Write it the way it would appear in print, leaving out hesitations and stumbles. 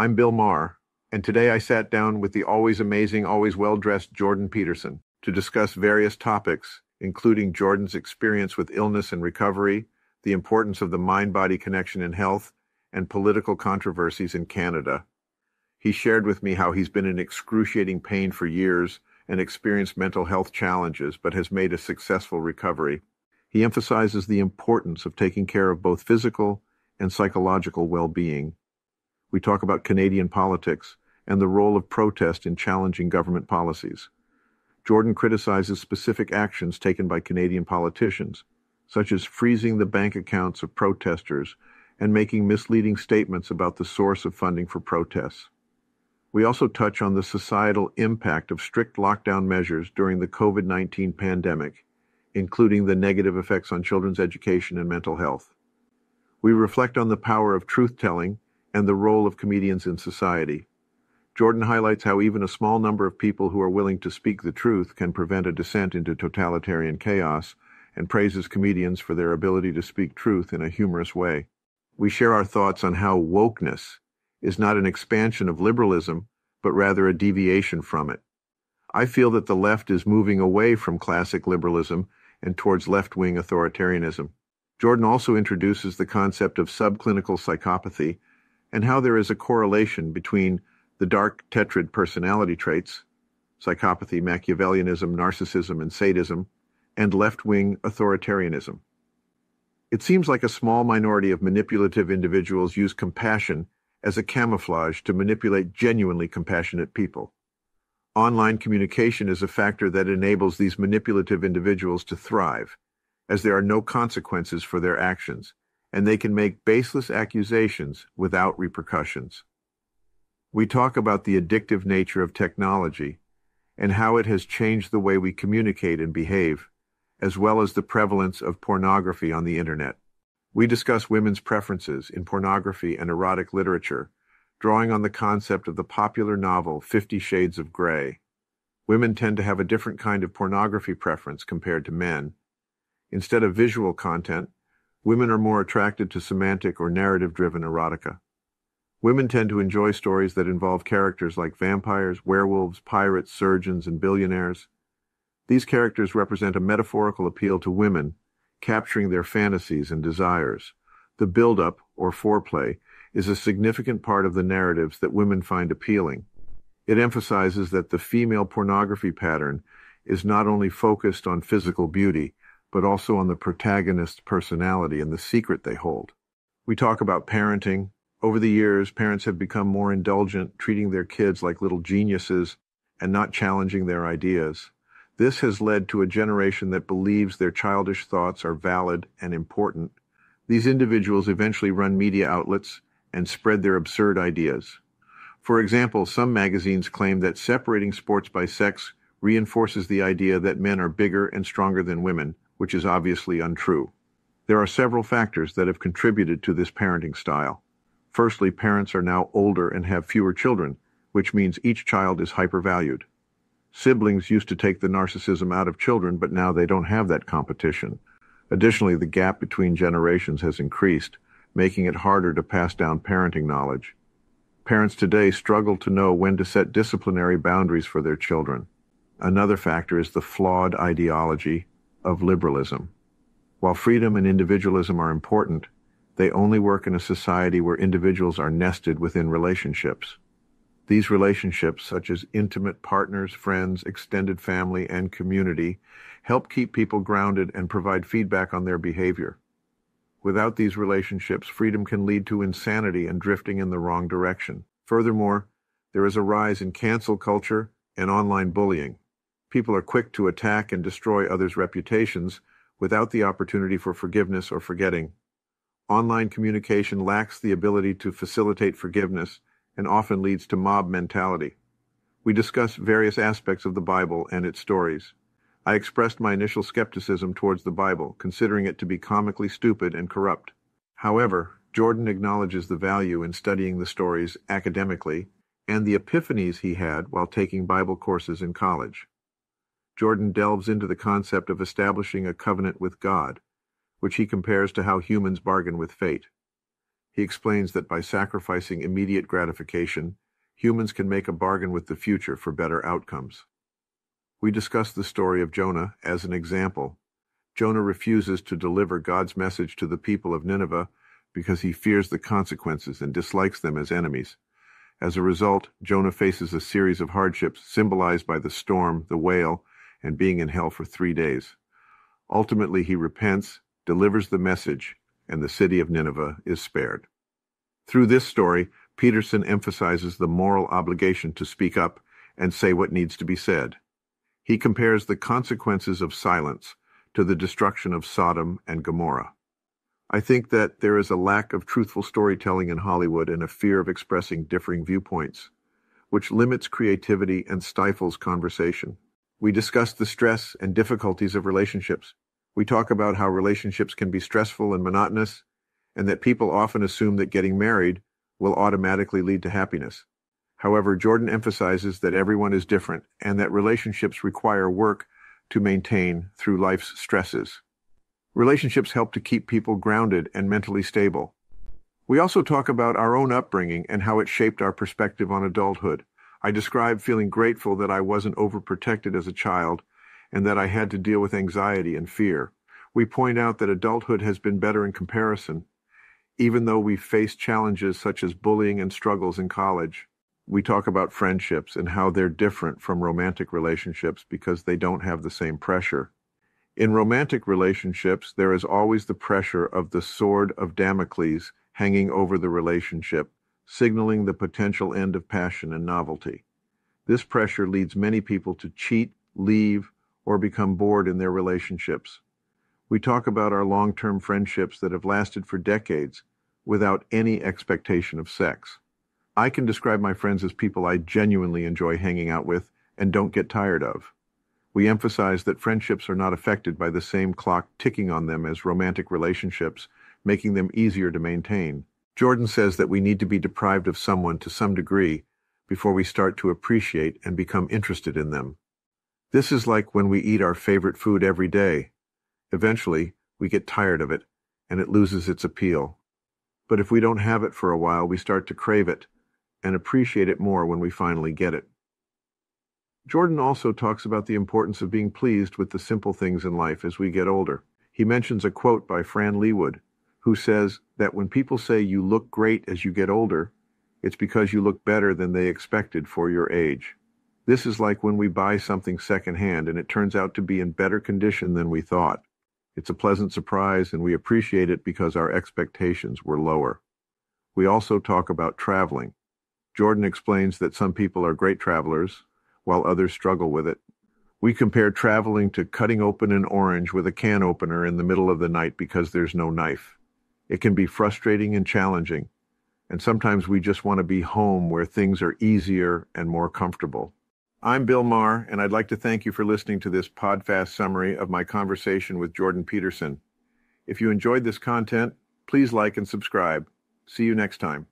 I'm Bill Maher, and today I sat down with the always amazing, always well-dressed Jordan Peterson to discuss various topics, including Jordan's experience with illness and recovery, the importance of the mind-body connection in health, and political controversies in Canada. He shared with me how he's been in excruciating pain for years and experienced mental health challenges, but has made a successful recovery. He emphasizes the importance of taking care of both physical and psychological well-being. We talk about Canadian politics and the role of protest in challenging government policies. Jordan criticizes specific actions taken by Canadian politicians, such as freezing the bank accounts of protesters and making misleading statements about the source of funding for protests. We also touch on the societal impact of strict lockdown measures during the COVID-19 pandemic, including the negative effects on children's education and mental health. We reflect on the power of truth-telling and the role of comedians in society. Jordan highlights how even a small number of people who are willing to speak the truth can prevent a descent into totalitarian chaos, and praises comedians for their ability to speak truth in a humorous way. We share our thoughts on how wokeness is not an expansion of liberalism, but rather a deviation from it. I feel that the left is moving away from classic liberalism and towards left-wing authoritarianism. Jordan also introduces the concept of subclinical psychopathy and how there is a correlation between the dark tetrad personality traits, psychopathy, Machiavellianism, narcissism, and sadism, and left-wing authoritarianism. It seems like a small minority of manipulative individuals use compassion as a camouflage to manipulate genuinely compassionate people. Online communication is a factor that enables these manipulative individuals to thrive, as there are no consequences for their actions, and they can make baseless accusations without repercussions. We talk about the addictive nature of technology and how it has changed the way we communicate and behave, as well as the prevalence of pornography on the internet. We discuss women's preferences in pornography and erotic literature, drawing on the concept of the popular novel 50 Shades of Grey. Women tend to have a different kind of pornography preference compared to men. Instead of visual content, women are more attracted to semantic or narrative-driven erotica. Women tend to enjoy stories that involve characters like vampires, werewolves, pirates, surgeons, and billionaires. These characters represent a metaphorical appeal to women, capturing their fantasies and desires. The build-up, or foreplay, is a significant part of the narratives that women find appealing. It emphasizes that the female pornography pattern is not only focused on physical beauty, but also on the protagonist's personality and the secret they hold. We talk about parenting. Over the years, parents have become more indulgent, treating their kids like little geniuses and not challenging their ideas. This has led to a generation that believes their childish thoughts are valid and important. These individuals eventually run media outlets and spread their absurd ideas. For example, some magazines claim that separating sports by sex reinforces the idea that men are bigger and stronger than women, which is obviously untrue. There are several factors that have contributed to this parenting style. Firstly, parents are now older and have fewer children, which means each child is hypervalued. Siblings used to take the narcissism out of children, but now they don't have that competition. Additionally, the gap between generations has increased, making it harder to pass down parenting knowledge. Parents today struggle to know when to set disciplinary boundaries for their children. Another factor is the flawed ideology of liberalism. While freedom and individualism are important, they only work in a society where individuals are nested within relationships. These relationships, such as intimate partners, friends, extended family, and community, help keep people grounded and provide feedback on their behavior. Without these relationships, freedom can lead to insanity and drifting in the wrong direction. Furthermore, there is a rise in cancel culture and online bullying. People are quick to attack and destroy others' reputations without the opportunity for forgiveness or forgetting. Online communication lacks the ability to facilitate forgiveness and often leads to mob mentality. We discuss various aspects of the Bible and its stories. I expressed my initial skepticism towards the Bible, considering it to be comically stupid and corrupt. However, Jordan acknowledges the value in studying the stories academically and the epiphanies he had while taking Bible courses in college. Jordan delves into the concept of establishing a covenant with God, which he compares to how humans bargain with fate. He explains that by sacrificing immediate gratification, humans can make a bargain with the future for better outcomes. We discuss the story of Jonah as an example. Jonah refuses to deliver God's message to the people of Nineveh because he fears the consequences and dislikes them as enemies. As a result, Jonah faces a series of hardships symbolized by the storm, the whale, and being in hell for 3 days. Ultimately, he repents, delivers the message, and the city of Nineveh is spared. Through this story, Peterson emphasizes the moral obligation to speak up and say what needs to be said. He compares the consequences of silence to the destruction of Sodom and Gomorrah. I think that there is a lack of truthful storytelling in Hollywood and a fear of expressing differing viewpoints, which limits creativity and stifles conversation. We discuss the stress and difficulties of relationships. We talk about how relationships can be stressful and monotonous, and that people often assume that getting married will automatically lead to happiness. However, Jordan emphasizes that everyone is different and that relationships require work to maintain through life's stresses. Relationships help to keep people grounded and mentally stable. We also talk about our own upbringing and how it shaped our perspective on adulthood. I describe feeling grateful that I wasn't overprotected as a child and that I had to deal with anxiety and fear. We point out that adulthood has been better in comparison, even though we face challenges such as bullying and struggles in college. We talk about friendships and how they're different from romantic relationships because they don't have the same pressure. In romantic relationships, there is always the pressure of the sword of Damocles hanging over the relationship, signaling the potential end of passion and novelty. This pressure leads many people to cheat, leave, or become bored in their relationships. We talk about our long-term friendships that have lasted for decades without any expectation of sex. I can describe my friends as people I genuinely enjoy hanging out with and don't get tired of. We emphasize that friendships are not affected by the same clock ticking on them as romantic relationships, making them easier to maintain. Jordan says that we need to be deprived of someone to some degree before we start to appreciate and become interested in them. This is like when we eat our favorite food every day. Eventually, we get tired of it, and it loses its appeal. But if we don't have it for a while, we start to crave it and appreciate it more when we finally get it. Jordan also talks about the importance of being pleased with the simple things in life as we get older. He mentions a quote by Fran Leewood, who says that when people say you look great as you get older, it's because you look better than they expected for your age. This is like when we buy something secondhand and it turns out to be in better condition than we thought. It's a pleasant surprise and we appreciate it because our expectations were lower. We also talk about traveling. Jordan explains that some people are great travelers, while others struggle with it. We compare traveling to cutting open an orange with a can opener in the middle of the night because there's no knife. It can be frustrating and challenging, and sometimes we just want to be home where things are easier and more comfortable. I'm Bill Maher, and I'd like to thank you for listening to this PodFast summary of my conversation with Jordan Peterson. If you enjoyed this content, please like and subscribe. See you next time.